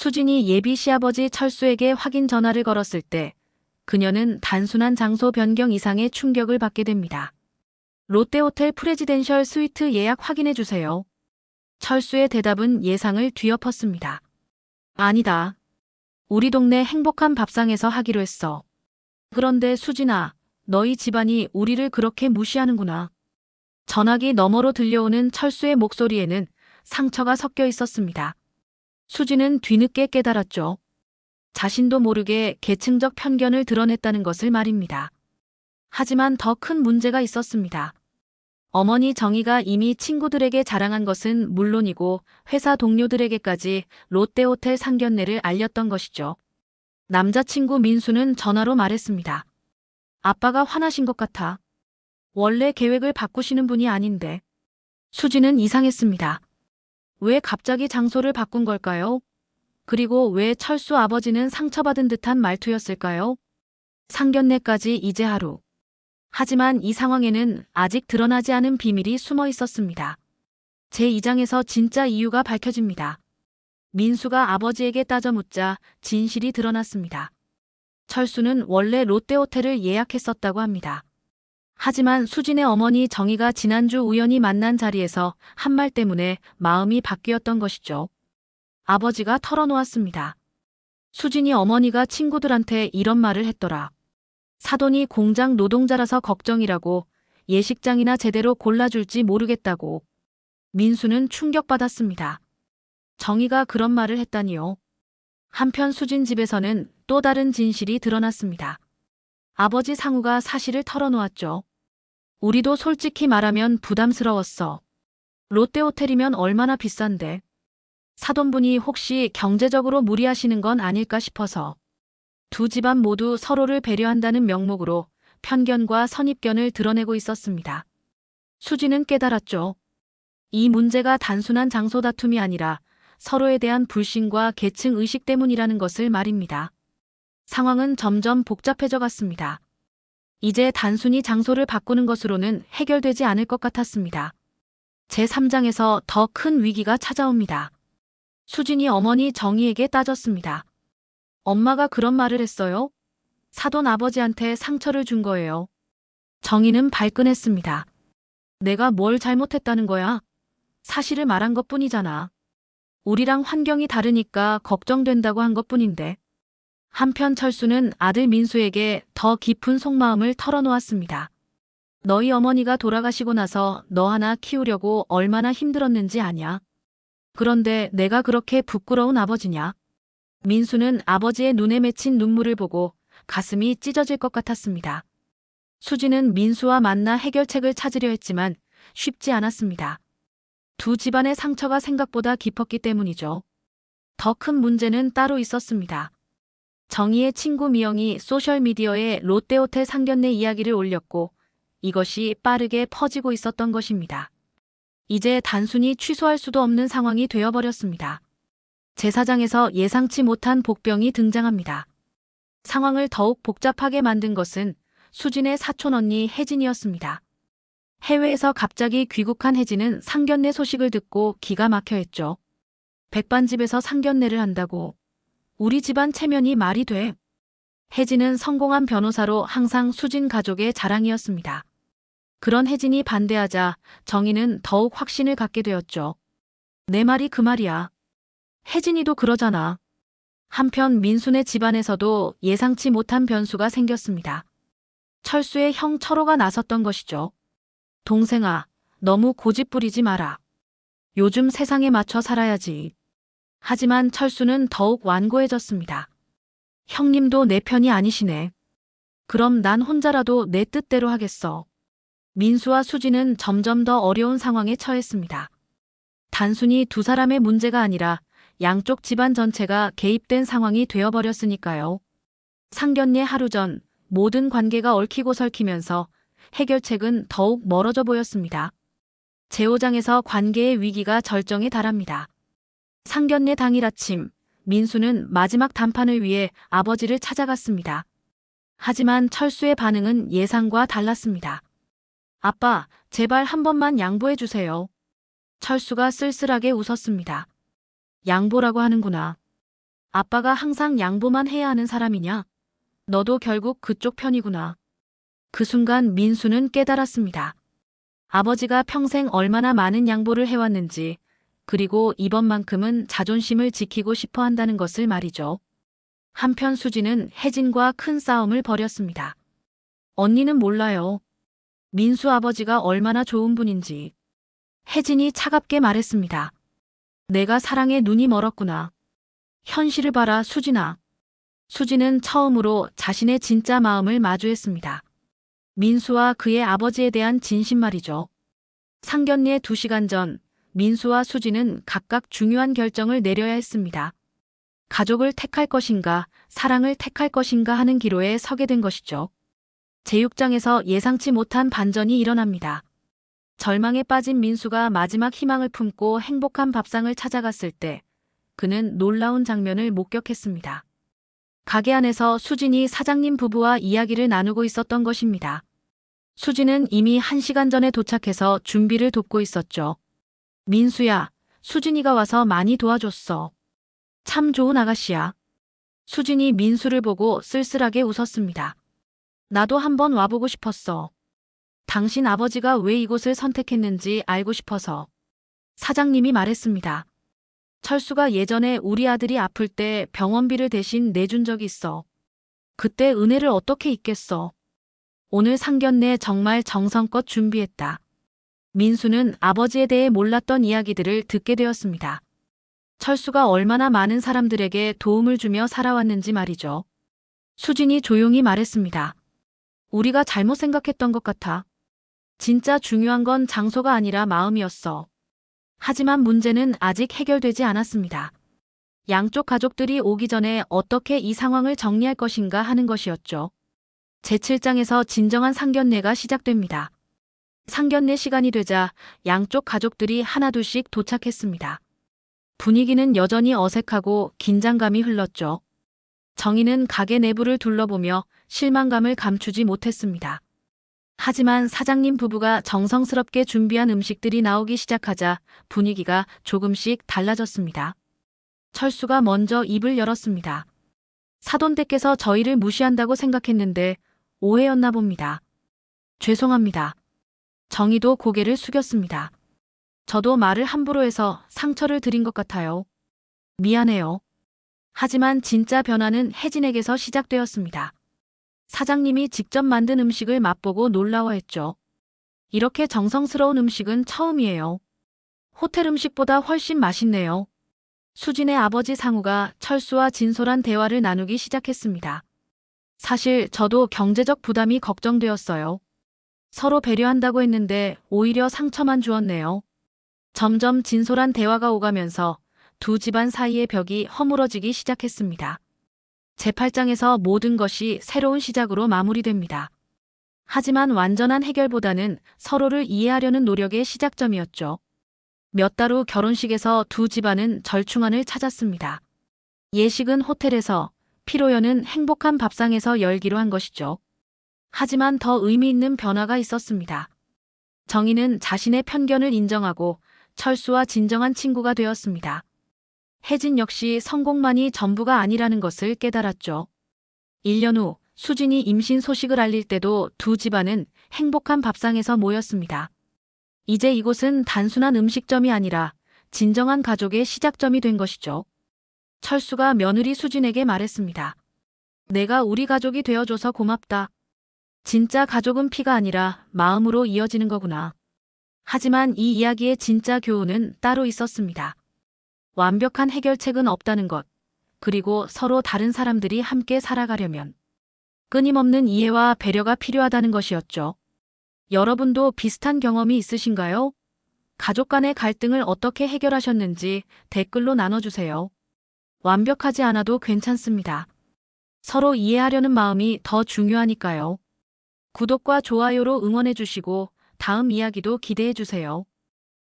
수진이 예비 시아버지 철수에게 확인 전화를 걸었을 때 그녀는 단순한 장소 변경 이상의 충격을 받게 됩니다. 롯데호텔 프레지덴셜 스위트 예약 확인해 주세요. 철수의 대답은 예상을 뒤엎었습니다. 아니다. 우리 동네 행복한 밥상에서 하기로 했어. 그런데 수진아, 너희 집안이 우리를 그렇게 무시하는구나. 전화기 너머로 들려오는 철수의 목소리에는 상처가 섞여 있었습니다. 수진은 뒤늦게 깨달았죠. 자신도 모르게 계층적 편견을 드러냈다는 것을 말입니다. 하지만 더 큰 문제가 있었습니다. 어머니 정희가 이미 친구들에게 자랑한 것은 물론이고 회사 동료들에게까지 롯데호텔 상견례를 알렸던 것이죠. 남자친구 민수는 전화로 말했습니다. 아빠가 화나신 것 같아. 원래 계획을 바꾸시는 분이 아닌데. 수지는 이상했습니다. 왜 갑자기 장소를 바꾼 걸까요? 그리고 왜 철수 아버지는 상처받은 듯한 말투였을까요? 상견례까지 이제 하루. 하지만 이 상황에는 아직 드러나지 않은 비밀이 숨어 있었습니다. 제2장에서 진짜 이유가 밝혀집니다. 민수가 아버지에게 따져 묻자 진실이 드러났습니다. 철수는 원래 롯데호텔을 예약했었다고 합니다. 하지만 수진의 어머니 정희가 지난주 우연히 만난 자리에서 한 말 때문에 마음이 바뀌었던 것이죠. 아버지가 털어놓았습니다. 수진이 어머니가 친구들한테 이런 말을 했더라. 사돈이 공장 노동자라서 걱정이라고, 예식장이나 제대로 골라줄지 모르겠다고. 민수는 충격받았습니다. 정희가 그런 말을 했다니요. 한편 수진 집에서는 또 다른 진실이 드러났습니다. 아버지 상우가 사실을 털어놓았죠. 우리도 솔직히 말하면 부담스러웠어. 롯데호텔이면 얼마나 비싼데. 사돈분이 혹시 경제적으로 무리하시는 건 아닐까 싶어서. 두 집안 모두 서로를 배려한다는 명목으로 편견과 선입견을 드러내고 있었습니다. 수지는 깨달았죠. 이 문제가 단순한 장소 다툼이 아니라 서로에 대한 불신과 계층 의식 때문이라는 것을 말입니다. 상황은 점점 복잡해져 갔습니다. 이제 단순히 장소를 바꾸는 것으로는 해결되지 않을 것 같았습니다. 제3장에서 더 큰 위기가 찾아옵니다. 수진이 어머니 정희에게 따졌습니다. 엄마가 그런 말을 했어요? 사돈 아버지한테 상처를 준 거예요. 정희는 발끈했습니다. 내가 뭘 잘못했다는 거야? 사실을 말한 것뿐이잖아. 우리랑 환경이 다르니까 걱정된다고 한 것뿐인데. 한편 철수는 아들 민수에게 더 깊은 속마음을 털어놓았습니다. 너희 어머니가 돌아가시고 나서 너 하나 키우려고 얼마나 힘들었는지 아냐? 그런데 내가 그렇게 부끄러운 아버지냐? 민수는 아버지의 눈에 맺힌 눈물을 보고 가슴이 찢어질 것 같았습니다. 수지는 민수와 만나 해결책을 찾으려 했지만 쉽지 않았습니다. 두 집안의 상처가 생각보다 깊었기 때문이죠. 더 큰 문제는 따로 있었습니다. 정희의 친구 미영이 소셜미디어에 롯데호텔 상견례 이야기를 올렸고 이것이 빠르게 퍼지고 있었던 것입니다. 이제 단순히 취소할 수도 없는 상황이 되어버렸습니다. 제4장에서 예상치 못한 복병이 등장합니다. 상황을 더욱 복잡하게 만든 것은 수진의 사촌 언니 혜진이었습니다. 해외에서 갑자기 귀국한 혜진은 상견례 소식을 듣고 기가 막혀 했죠. 백반집에서 상견례를 한다고. 우리 집안 체면이 말이 돼. 혜진은 성공한 변호사로 항상 수진 가족의 자랑이었습니다. 그런 혜진이 반대하자 정희는 더욱 확신을 갖게 되었죠. 내 말이 그 말이야. 혜진이도 그러잖아. 한편 민수네 집안에서도 예상치 못한 변수가 생겼습니다. 철수의 형 철호가 나섰던 것이죠. 동생아, 너무 고집 부리지 마라. 요즘 세상에 맞춰 살아야지. 하지만 철수는 더욱 완고해졌습니다. 형님도 내 편이 아니시네. 그럼 난 혼자라도 내 뜻대로 하겠어. 민수와 수지는 점점 더 어려운 상황에 처했습니다. 단순히 두 사람의 문제가 아니라 양쪽 집안 전체가 개입된 상황이 되어버렸으니까요. 상견례 하루 전 모든 관계가 얽히고 설키면서 해결책은 더욱 멀어져 보였습니다. 제5장에서 관계의 위기가 절정에 달합니다. 상견례 당일 아침, 민수는 마지막 담판을 위해 아버지를 찾아갔습니다. 하지만 철수의 반응은 예상과 달랐습니다. 아빠, 제발 한 번만 양보해 주세요. 철수가 쓸쓸하게 웃었습니다. 양보라고 하는구나. 아빠가 항상 양보만 해야 하는 사람이냐? 너도 결국 그쪽 편이구나. 그 순간 민수는 깨달았습니다. 아버지가 평생 얼마나 많은 양보를 해왔는지, 그리고 이번만큼은 자존심을 지키고 싶어 한다는 것을 말이죠. 한편 수지는 혜진과 큰 싸움을 벌였습니다. 언니는 몰라요. 민수 아버지가 얼마나 좋은 분인지. 혜진이 차갑게 말했습니다. 내가 사랑에 눈이 멀었구나. 현실을 봐라, 수진아. 수지는 처음으로 자신의 진짜 마음을 마주했습니다. 민수와 그의 아버지에 대한 진심 말이죠. 상견례 2시간 전, 민수와 수지는 각각 중요한 결정을 내려야 했습니다. 가족을 택할 것인가, 사랑을 택할 것인가 하는 기로에 서게 된 것이죠. 제육장에서 예상치 못한 반전이 일어납니다. 절망에 빠진 민수가 마지막 희망을 품고 행복한 밥상을 찾아갔을 때 그는 놀라운 장면을 목격했습니다. 가게 안에서 수진이 사장님 부부와 이야기를 나누고 있었던 것입니다. 수진은 이미 1시간 전에 도착해서 준비를 돕고 있었죠. 민수야, 수진이가 와서 많이 도와줬어. 참 좋은 아가씨야. 수진이 민수를 보고 쓸쓸하게 웃었습니다. 나도 한번 와보고 싶었어. 당신 아버지가 왜 이곳을 선택했는지 알고 싶어서. 사장님이 말했습니다. 철수가 예전에 우리 아들이 아플 때 병원비를 대신 내준 적이 있어. 그때 은혜를 어떻게 잊겠어. 오늘 상견례 정말 정성껏 준비했다. 민수는 아버지에 대해 몰랐던 이야기들을 듣게 되었습니다. 철수가 얼마나 많은 사람들에게 도움을 주며 살아왔는지 말이죠. 수진이 조용히 말했습니다. 우리가 잘못 생각했던 것 같아. 진짜 중요한 건 장소가 아니라 마음이었어. 하지만 문제는 아직 해결되지 않았습니다. 양쪽 가족들이 오기 전에 어떻게 이 상황을 정리할 것인가 하는 것이었죠. 제7장에서 진정한 상견례가 시작됩니다. 상견례 시간이 되자 양쪽 가족들이 하나둘씩 도착했습니다. 분위기는 여전히 어색하고 긴장감이 흘렀죠. 정희는 가게 내부를 둘러보며 실망감을 감추지 못했습니다. 하지만 사장님 부부가 정성스럽게 준비한 음식들이 나오기 시작하자 분위기가 조금씩 달라졌습니다. 철수가 먼저 입을 열었습니다. 사돈댁께서 저희를 무시한다고 생각했는데 오해였나 봅니다. 죄송합니다. 정희도 고개를 숙였습니다. 저도 말을 함부로 해서 상처를 드린 것 같아요. 미안해요. 하지만 진짜 변화는 혜진에게서 시작되었습니다. 사장님이 직접 만든 음식을 맛보고 놀라워했죠. 이렇게 정성스러운 음식은 처음이에요. 호텔 음식보다 훨씬 맛있네요. 수진의 아버지 상우가 철수와 진솔한 대화를 나누기 시작했습니다. 사실 저도 경제적 부담이 걱정되었어요. 서로 배려한다고 했는데 오히려 상처만 주었네요. 점점 진솔한 대화가 오가면서 두 집안 사이의 벽이 허물어지기 시작했습니다. 제8장에서 모든 것이 새로운 시작으로 마무리됩니다. 하지만 완전한 해결보다는 서로를 이해하려는 노력의 시작점이었죠. 몇 달 후 결혼식에서 두 집안은 절충안을 찾았습니다. 예식은 호텔에서, 피로연은 행복한 밥상에서 열기로 한 것이죠. 하지만 더 의미 있는 변화가 있었습니다. 정희는 자신의 편견을 인정하고 철수와 진정한 친구가 되었습니다. 혜진 역시 성공만이 전부가 아니라는 것을 깨달았죠. 1년 후 수진이 임신 소식을 알릴 때도 두 집안은 행복한 밥상에서 모였습니다. 이제 이곳은 단순한 음식점이 아니라 진정한 가족의 시작점이 된 것이죠. 철수가 며느리 수진에게 말했습니다. 내가 우리 가족이 되어줘서 고맙다. 진짜 가족은 피가 아니라 마음으로 이어지는 거구나. 하지만 이 이야기의 진짜 교훈은 따로 있었습니다. 완벽한 해결책은 없다는 것, 그리고 서로 다른 사람들이 함께 살아가려면 끊임없는 이해와 배려가 필요하다는 것이었죠. 여러분도 비슷한 경험이 있으신가요? 가족 간의 갈등을 어떻게 해결하셨는지 댓글로 나눠주세요. 완벽하지 않아도 괜찮습니다. 서로 이해하려는 마음이 더 중요하니까요. 구독과 좋아요로 응원해주시고 다음 이야기도 기대해주세요.